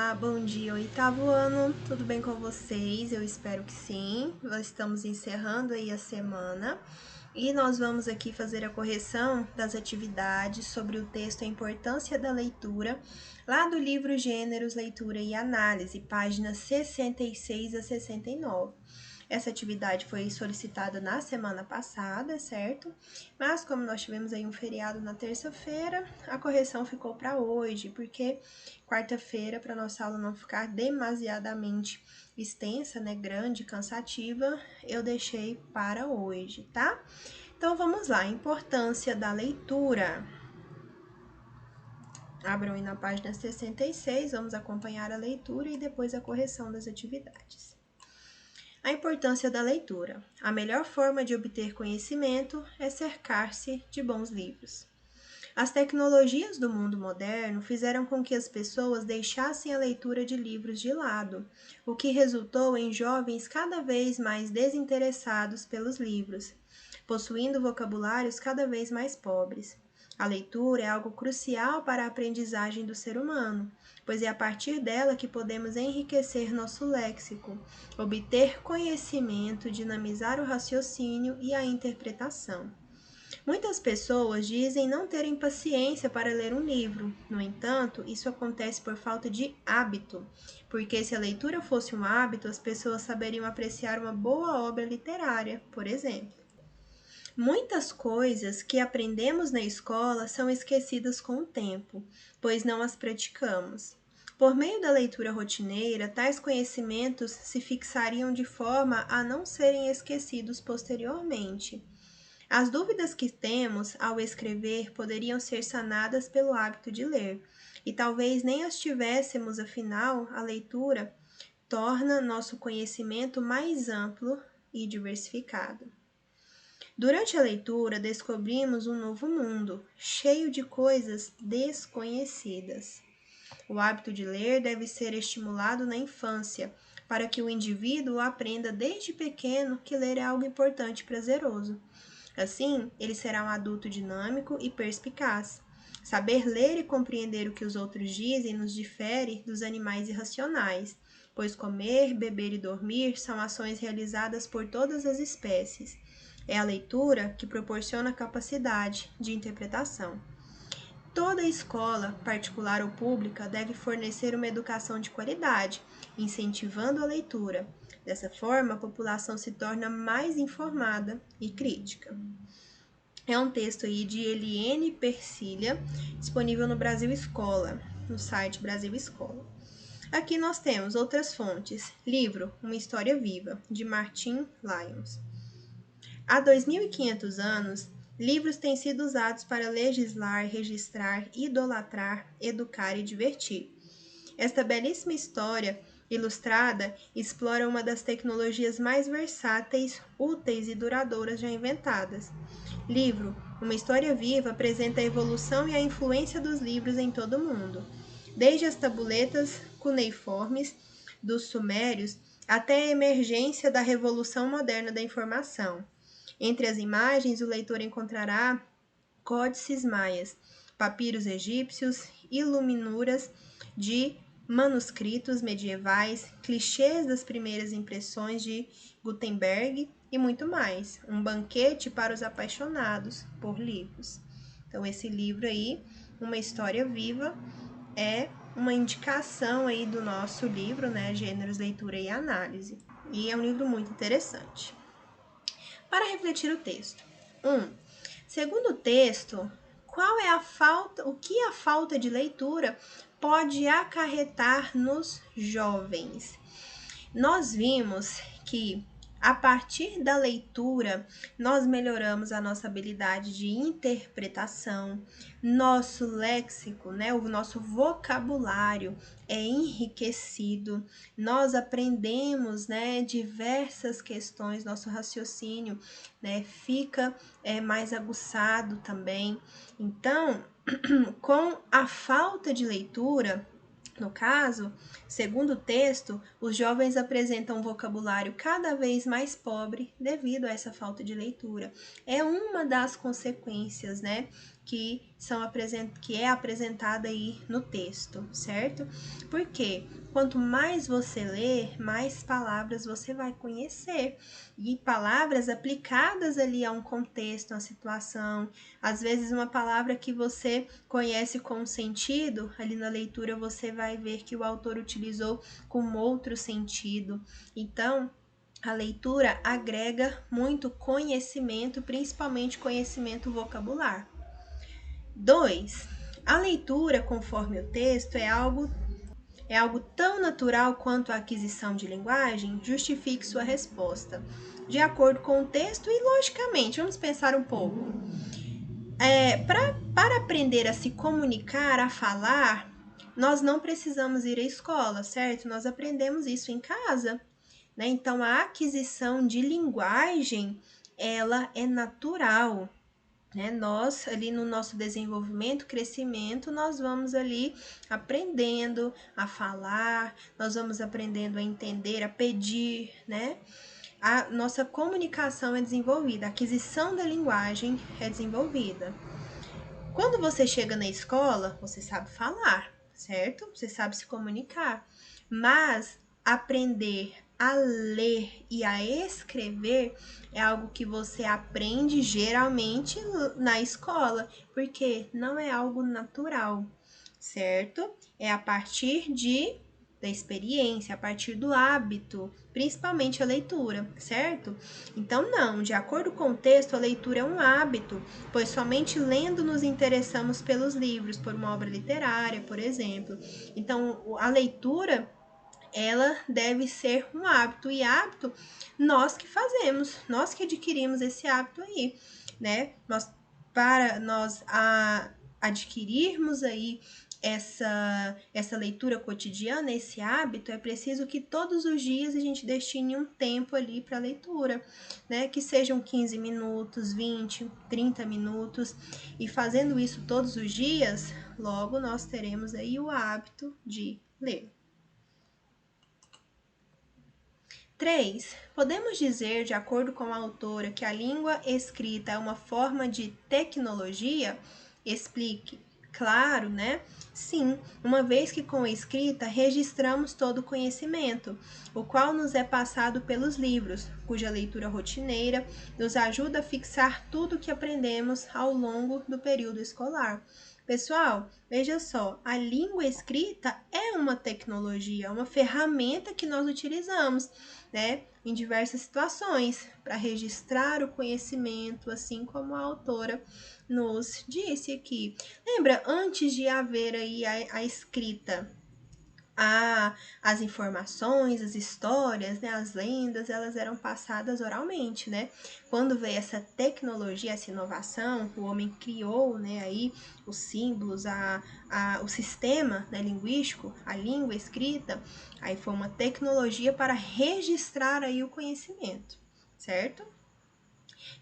Olá, bom dia, oitavo ano, tudo bem com vocês? Eu espero que sim. Nós estamos encerrando aí a semana e nós vamos aqui fazer a correção das atividades sobre o texto A Importância da Leitura, lá do livro Gêneros, Leitura e Análise, páginas 66 a 69. Essa atividade foi solicitada na semana passada, certo? Mas como nós tivemos aí um feriado na terça-feira, a correção ficou para hoje, porque quarta-feira, para nossa aula não ficar demasiadamente extensa, né, grande, cansativa, eu deixei para hoje, tá? Então vamos lá, importância da leitura. Abram aí na página 66, vamos acompanhar a leitura e depois a correção das atividades. A importância da leitura. A melhor forma de obter conhecimento é cercar-se de bons livros. As tecnologias do mundo moderno fizeram com que as pessoas deixassem a leitura de livros de lado, o que resultou em jovens cada vez mais desinteressados pelos livros, possuindo vocabulários cada vez mais pobres. A leitura é algo crucial para a aprendizagem do ser humano, pois é a partir dela que podemos enriquecer nosso léxico, obter conhecimento, dinamizar o raciocínio e a interpretação. Muitas pessoas dizem não terem paciência para ler um livro. No entanto, isso acontece por falta de hábito, porque se a leitura fosse um hábito, as pessoas saberiam apreciar uma boa obra literária, por exemplo. Muitas coisas que aprendemos na escola são esquecidas com o tempo, pois não as praticamos. Por meio da leitura rotineira, tais conhecimentos se fixariam de forma a não serem esquecidos posteriormente. As dúvidas que temos ao escrever poderiam ser sanadas pelo hábito de ler, e talvez nem as tivéssemos, afinal, a leitura torna nosso conhecimento mais amplo e diversificado. Durante a leitura, descobrimos um novo mundo, cheio de coisas desconhecidas. O hábito de ler deve ser estimulado na infância, para que o indivíduo aprenda desde pequeno que ler é algo importante e prazeroso. Assim, ele será um adulto dinâmico e perspicaz. Saber ler e compreender o que os outros dizem nos difere dos animais irracionais, pois comer, beber e dormir são ações realizadas por todas as espécies. É a leitura que proporciona capacidade de interpretação. Toda escola, particular ou pública, deve fornecer uma educação de qualidade, incentivando a leitura. Dessa forma, a população se torna mais informada e crítica. É um texto aí de Eliane Persília, disponível no Brasil Escola, no site Brasil Escola. Aqui nós temos outras fontes. Livro Uma História Viva, de Martin Lyons. Há 2.500 anos, livros têm sido usados para legislar, registrar, idolatrar, educar e divertir. Esta belíssima história ilustrada explora uma das tecnologias mais versáteis, úteis e duradouras já inventadas. Livro Uma História Viva apresenta a evolução e a influência dos livros em todo o mundo, desde as tabuletas cuneiformes dos sumérios até a emergência da revolução moderna da informação. Entre as imagens, o leitor encontrará códices maias, papiros egípcios, iluminuras de manuscritos medievais, clichês das primeiras impressões de Gutenberg e muito mais. Um banquete para os apaixonados por livros. Então, esse livro aí, Uma História Viva, é uma indicação aí do nosso livro, né, Gêneros, Leitura e Análise. E é um livro muito interessante. Para refletir o texto. 1. Segundo o texto, qual é o que a falta de leitura pode acarretar nos jovens? Nós vimos que a partir da leitura, nós melhoramos a nossa habilidade de interpretação, nosso léxico, né, o nosso vocabulário é enriquecido, nós aprendemos, né, diversas questões, nosso raciocínio, né, fica mais aguçado também. Então, com a falta de leitura, no caso, segundo o texto, os jovens apresentam um vocabulário cada vez mais pobre devido a essa falta de leitura. É uma das consequências, né, que é apresentada aí no texto, certo? Porque quanto mais você lê, mais palavras você vai conhecer, e palavras aplicadas ali a um contexto, a uma situação. Às vezes uma palavra que você conhece com um sentido, ali na leitura você vai ver que o autor utilizou com outro sentido. Então, a leitura agrega muito conhecimento, principalmente conhecimento vocabular. 2. A leitura, conforme o texto, é algo tão natural quanto a aquisição de linguagem? Justifique sua resposta. De acordo com o texto e logicamente, vamos pensar um pouco. Para aprender a se comunicar, a falar, nós não precisamos ir à escola, certo? Nós aprendemos isso em casa, né? Então, a aquisição de linguagem, ela é natural, né? Nós, ali no nosso desenvolvimento, crescimento, nós vamos ali aprendendo a falar, nós vamos aprendendo a entender, a pedir, né? A nossa comunicação é desenvolvida, a aquisição da linguagem é desenvolvida. Quando você chega na escola, você sabe falar, certo? Você sabe se comunicar, mas aprender a ler e a escrever é algo que você aprende geralmente na escola, porque não é algo natural, certo? É a partir da experiência, a partir do hábito, principalmente a leitura, certo? Então, não, de acordo com o texto, a leitura é um hábito, pois somente lendo nos interessamos pelos livros, por uma obra literária, por exemplo. Então, a leitura, ela deve ser um hábito, e hábito nós que fazemos, nós que adquirimos esse hábito aí, né? Para nós adquirirmos aí essa leitura cotidiana, esse hábito, é preciso que todos os dias a gente destine um tempo ali para leitura, né? Que sejam 15 minutos, 20, 30 minutos, e fazendo isso todos os dias, logo nós teremos aí o hábito de ler. 3. Podemos dizer, de acordo com a autora, que a língua escrita é uma forma de tecnologia? Explique. Claro, né? Sim, uma vez que com a escrita registramos todo o conhecimento, o qual nos é passado pelos livros, cuja leitura rotineira nos ajuda a fixar tudo o que aprendemos ao longo do período escolar. Pessoal, veja só, a língua escrita é uma tecnologia, uma ferramenta que nós utilizamos, né, em diversas situações para registrar o conhecimento, assim como a autora nos disse aqui. Lembra, antes de haver aí a escrita, as informações, as histórias, né, as lendas, elas eram passadas oralmente, né? Quando veio essa tecnologia, essa inovação, o homem criou, né, aí os símbolos, o sistema, né, linguístico, a língua escrita, aí foi uma tecnologia para registrar aí o conhecimento, certo?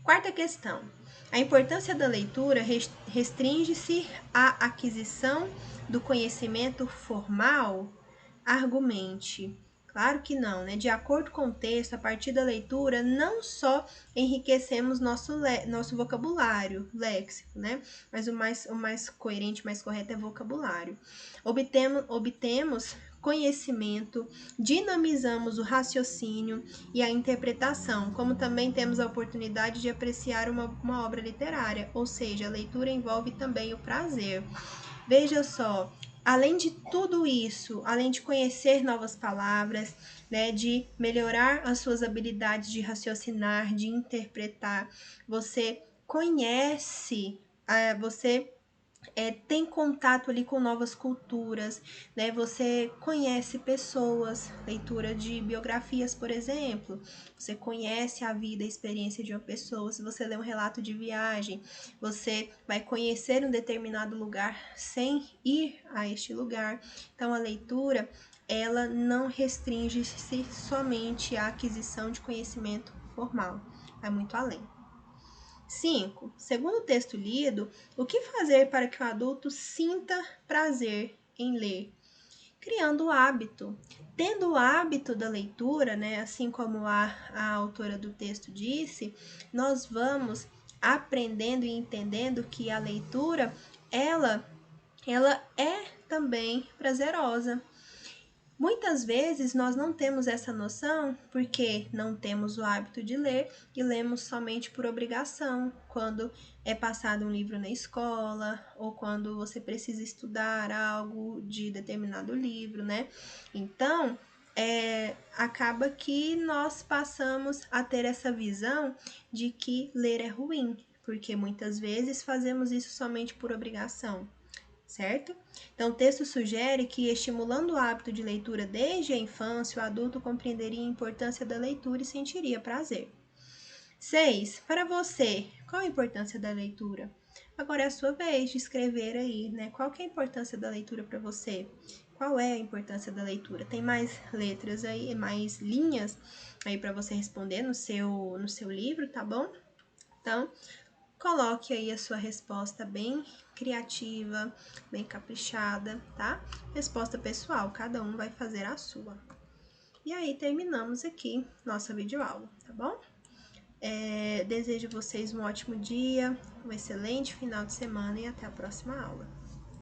Quarta questão. A importância da leitura restringe-se à aquisição do conhecimento formal? Argumente. Claro que não, né? De acordo com o texto, a partir da leitura, não só enriquecemos nosso vocabulário, léxico, né? Mas o mais coerente, mais correto é vocabulário. Obtemos conhecimento, dinamizamos o raciocínio e a interpretação, como também temos a oportunidade de apreciar uma obra literária, ou seja, a leitura envolve também o prazer. Veja só, além de tudo isso, além de conhecer novas palavras, né, de melhorar as suas habilidades de raciocinar, de interpretar, você conhece, você tem contato ali com novas culturas, né? Você conhece pessoas, leitura de biografias, por exemplo. Você conhece a vida, a experiência de uma pessoa. Se você lê um relato de viagem, você vai conhecer um determinado lugar sem ir a este lugar. Então, a leitura, ela não restringe-se somente à aquisição de conhecimento formal, vai muito além. 5. Segundo o texto lido, o que fazer para que o adulto sinta prazer em ler? Criando o hábito. Tendo o hábito da leitura, né, assim como a autora do texto disse, nós vamos aprendendo e entendendo que a leitura, ela é também prazerosa. Muitas vezes nós não temos essa noção porque não temos o hábito de ler e lemos somente por obrigação, quando é passado um livro na escola ou quando você precisa estudar algo de determinado livro, né? Então, acaba que nós passamos a ter essa visão de que ler é ruim, porque muitas vezes fazemos isso somente por obrigação, certo? Então, o texto sugere que, estimulando o hábito de leitura desde a infância, o adulto compreenderia a importância da leitura e sentiria prazer. 6. Para você, qual a importância da leitura? Agora é a sua vez de escrever aí, né? Qual que é a importância da leitura para você? Qual é a importância da leitura? Tem mais letras aí, mais linhas aí para você responder no seu livro, tá bom? Então, coloque aí a sua resposta bem criativa, bem caprichada, tá? Resposta pessoal, cada um vai fazer a sua. E aí terminamos aqui nossa videoaula, tá bom? Desejo a vocês um ótimo dia, um excelente final de semana e até a próxima aula.